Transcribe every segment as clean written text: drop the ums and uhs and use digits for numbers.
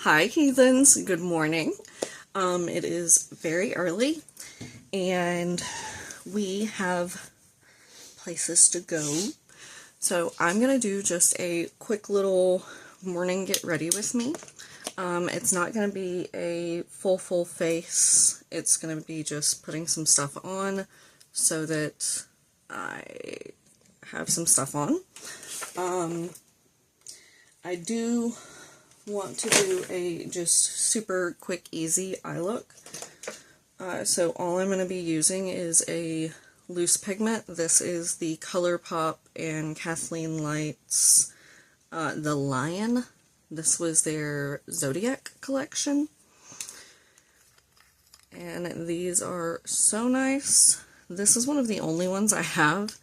Hi heathens, good morning. It is very early and we have places to go. So I'm gonna do just a quick little morning get ready with me. It's not gonna be a full face. It's gonna be just putting some stuff on so that I have some stuff on. I do want to do a just super quick easy eye look. So all I'm going to be using is a loose pigment. This is the ColourPop and Kathleen Lights The Lion. This was their Zodiac collection. And these are so nice. This is one of the only ones I have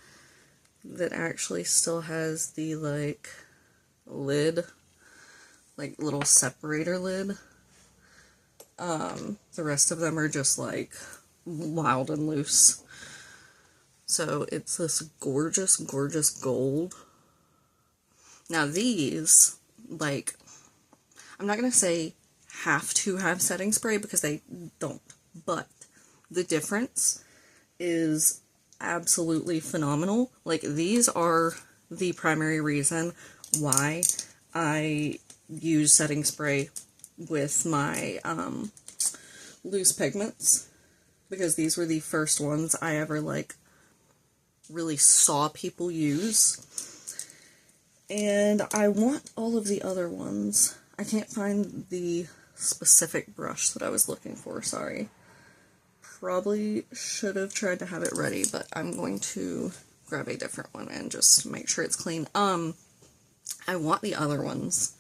that actually still has the lid, like little separator lid. The rest of them are just like wild and loose. So it's this gorgeous gold. Now these, like, I'm not gonna say have to have setting spray because they don't, but the difference is absolutely phenomenal. Like, these are the primary reason why I use setting spray with my loose pigments, because these were the first ones I ever like really saw people use. And I want all of the other ones. I can't find the specific brush that I was looking for, sorry. Probably should have tried to have it ready, but I'm going to grab a different one and just make sure it's clean. I want the other ones,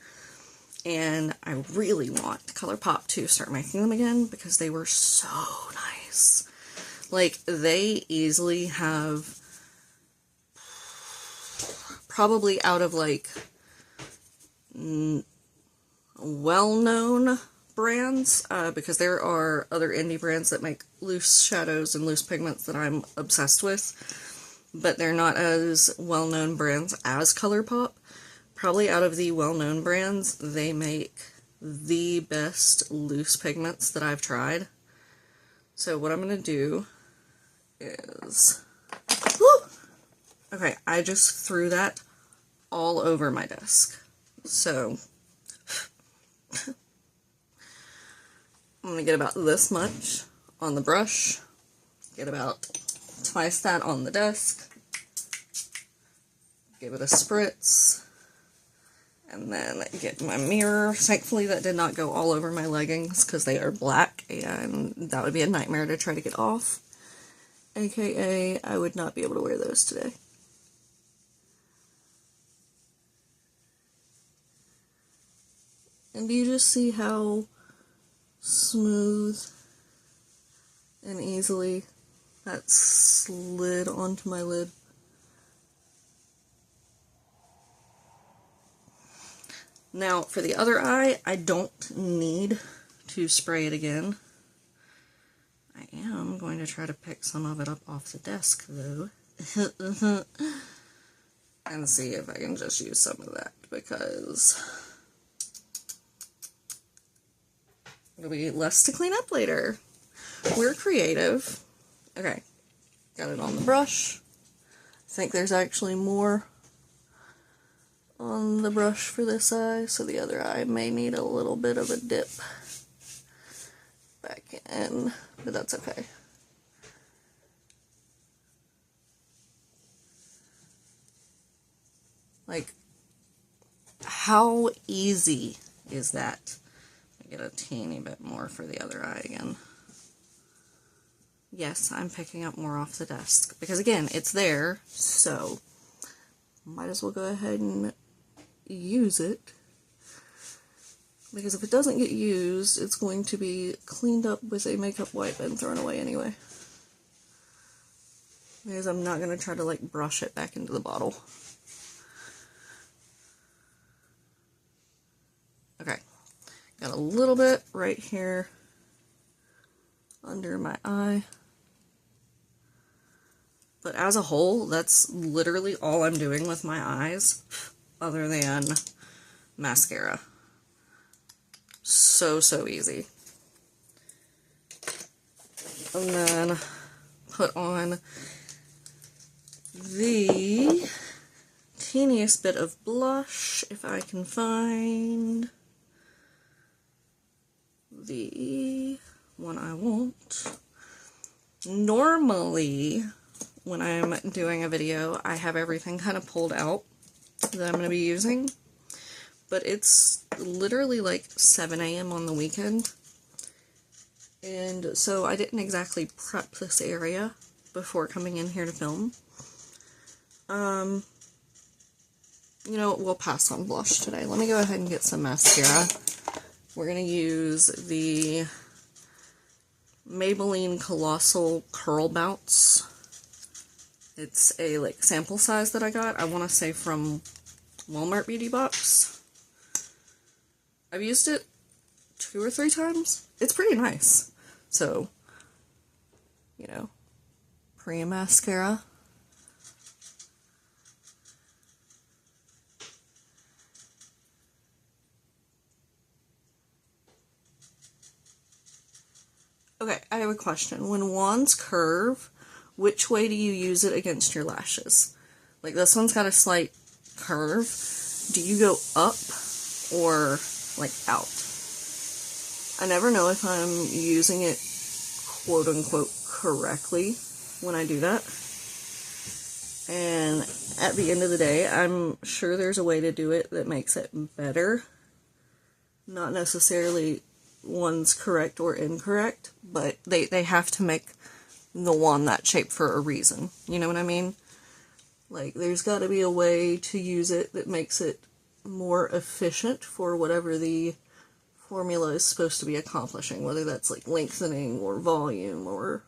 and I really want ColourPop to start making them again because they were so nice. Like, they easily have, probably out of like well-known brands, because there are other indie brands that make loose shadows and loose pigments that I'm obsessed with, but they're not as well-known brands as ColourPop. Probably out of the well-known brands, they make the best loose pigments that I've tried. So what I'm going to do is... Woo! Okay, I just threw that all over my desk. So I'm going to get about this much on the brush, get about twice that on the desk, give it a spritz, and then get my mirror. Thankfully that did not go all over my leggings because they are black and that would be a nightmare to try to get off. AKA, I would not be able to wear those today. And do you just see how smooth and easily that slid onto my lid? Now, for the other eye, I don't need to spray it again. I am going to try to pick some of it up off the desk, though. And see if I can just use some of that, because it'll be less to clean up later. We're creative. Okay, got it on the brush. I think there's actually more on the brush for this eye, so the other eye may need a little bit of a dip back in, but that's okay. Like, how easy is that? Get a teeny bit more for the other eye again. Yes, I'm picking up more off the desk, because again, it's there, so might as well go ahead and use it, because if it doesn't get used, it's going to be cleaned up with a makeup wipe and thrown away anyway, because I'm not going to try to like brush it back into the bottle. Okay, got a little bit right here under my eye, but as a whole, that's literally all I'm doing with my eyes, other than mascara. So easy. And then put on the teeniest bit of blush, if I can find the one I want. Normally, when I'm doing a video, I have everything kind of pulled out that I'm going to be using, but it's literally like 7 a.m. on the weekend, and so I didn't exactly prep this area before coming in here to film. You know, we'll pass on blush today. Let me go ahead and get some mascara. We're going to use the Maybelline Colossal Curl Bounce. It's a, like, sample size that I got. I want to say from Walmart Beauty Box. I've used it 2 or 3 times. It's pretty nice. So, you know, pre-mascara. Okay, I have a question. When wands curve, which way do you use it against your lashes? Like, this one's got a slight curve. Do you go up or, like, out? I never know if I'm using it quote-unquote correctly when I do that. And at the end of the day, I'm sure there's a way to do it that makes it better. Not necessarily one's correct or incorrect, but they have to make the wand that shape for a reason. You know what I mean? Like, there's got to be a way to use it that makes it more efficient for whatever the formula is supposed to be accomplishing, whether that's like lengthening or volume or,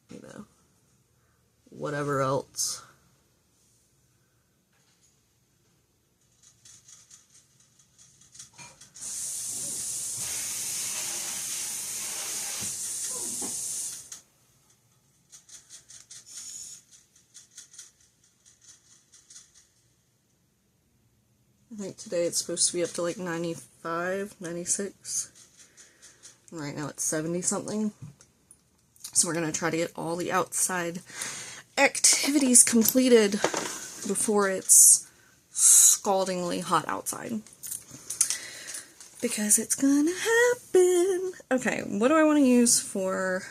you know, whatever else. I think today it's supposed to be up to like 95, 96. And right now it's 70 something. So we're going to try to get all the outside activities completed before it's scaldingly hot outside. Because it's gonna happen. Okay, what do I want to use for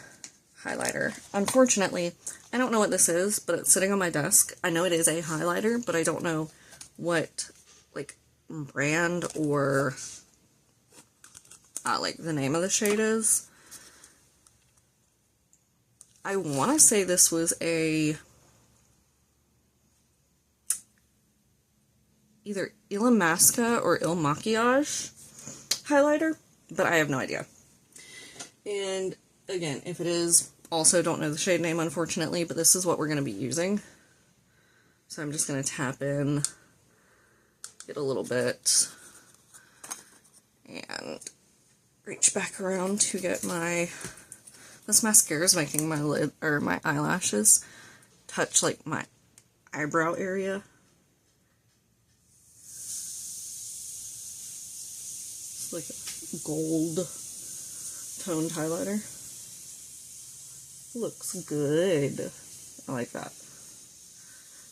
highlighter? Unfortunately, I don't know what this is, but it's sitting on my desk. I know it is a highlighter, but I don't know what, like, brand or, like, the name of the shade is. I want to say this was a either Illamasqua or Il Maquillage highlighter, but I have no idea. And again, if it is, also don't know the shade name, unfortunately, but this is what we're going to be using. So I'm just going to tap in, get a little bit, and reach back around to get my, this mascara is making my lid, or my eyelashes touch like my eyebrow area. It's like a gold toned highlighter. Looks good. I like that.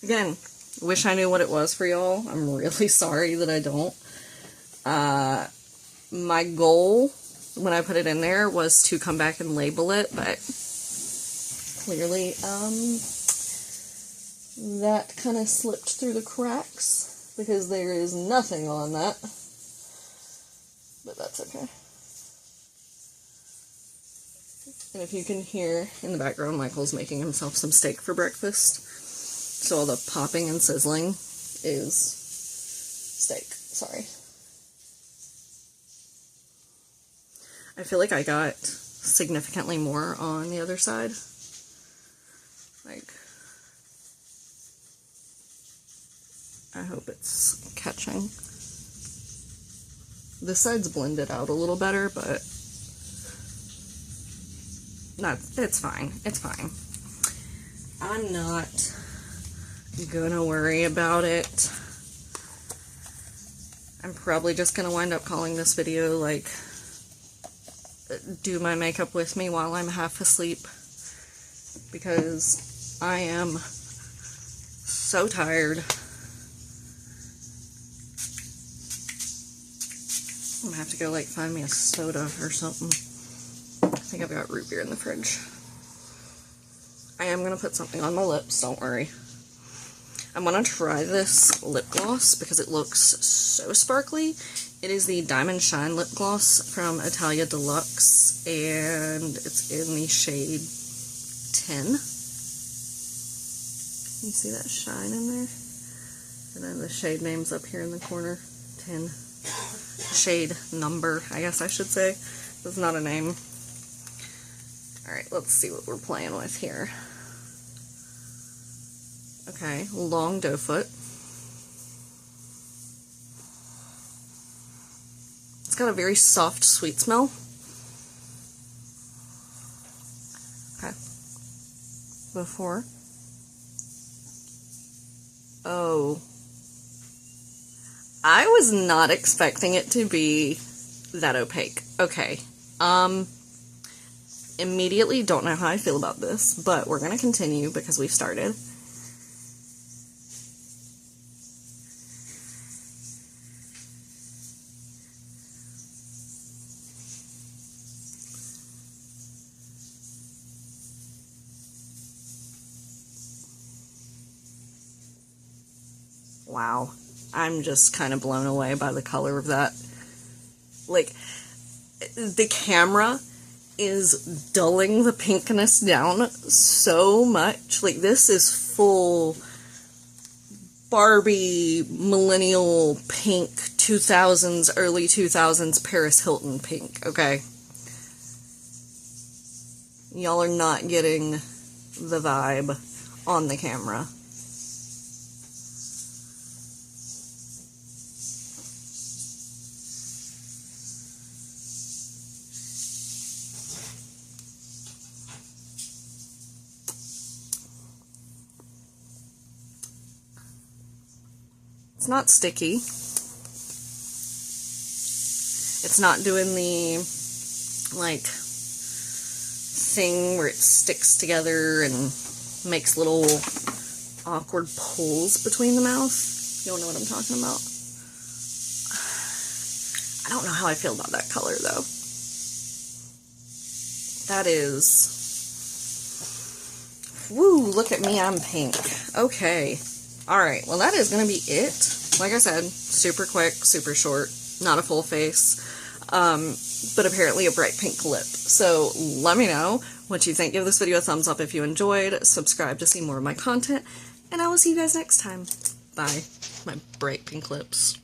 Again, wish I knew what it was for y'all. I'm really sorry that I don't. My goal when I put it in there was to come back and label it, but clearly that kind of slipped through the cracks because there is nothing on that. But that's okay. And if you can hear in the background, Michael's making himself some steak for breakfast. So all the popping and sizzling is steak. Sorry. I feel like I got significantly more on the other side. Like, I hope it's catching. This side's blended out a little better, but it's fine. It's fine. I'm not gonna worry about it. I'm probably just gonna wind up calling this video, like, do my makeup with me while I'm half asleep, because I am so tired. I'm gonna have to go, like, find me a soda or something. I think I've got root beer in the fridge. I am gonna put something on my lips, don't worry. I'm gonna try this lip gloss because it looks so sparkly. It is the Diamond Shine lip gloss from Italia Deluxe, and it's in the shade 10. You see that shine in there? And then the shade name's up here in the corner. 10. Shade number, I guess I should say. It's not a name. Alright, let's see what we're playing with here. Okay, long doe foot. It's got a very soft, sweet smell. Okay. Before. Oh. I was not expecting it to be that opaque. Okay. Immediately don't know how I feel about this, but we're gonna continue because we've started. Wow. I'm just kind of blown away by the color of that. Like, the camera is dulling the pinkness down so much. Like, this is full Barbie millennial pink, 2000s, early 2000s Paris Hilton pink, okay? Y'all are not getting the vibe on the camera. It's not sticky. It's not doing the, like, thing where it sticks together and makes little awkward pulls between the mouth. You don't know what I'm talking about? I don't know how I feel about that color, though. That is... Woo, look at me, I'm pink. Okay. Alright, well that is going to be it. Like I said, super quick, super short, not a full face, but apparently a bright pink lip. So let me know what you think. Give this video a thumbs up if you enjoyed, subscribe to see more of my content, and I will see you guys next time. Bye. My bright pink lips.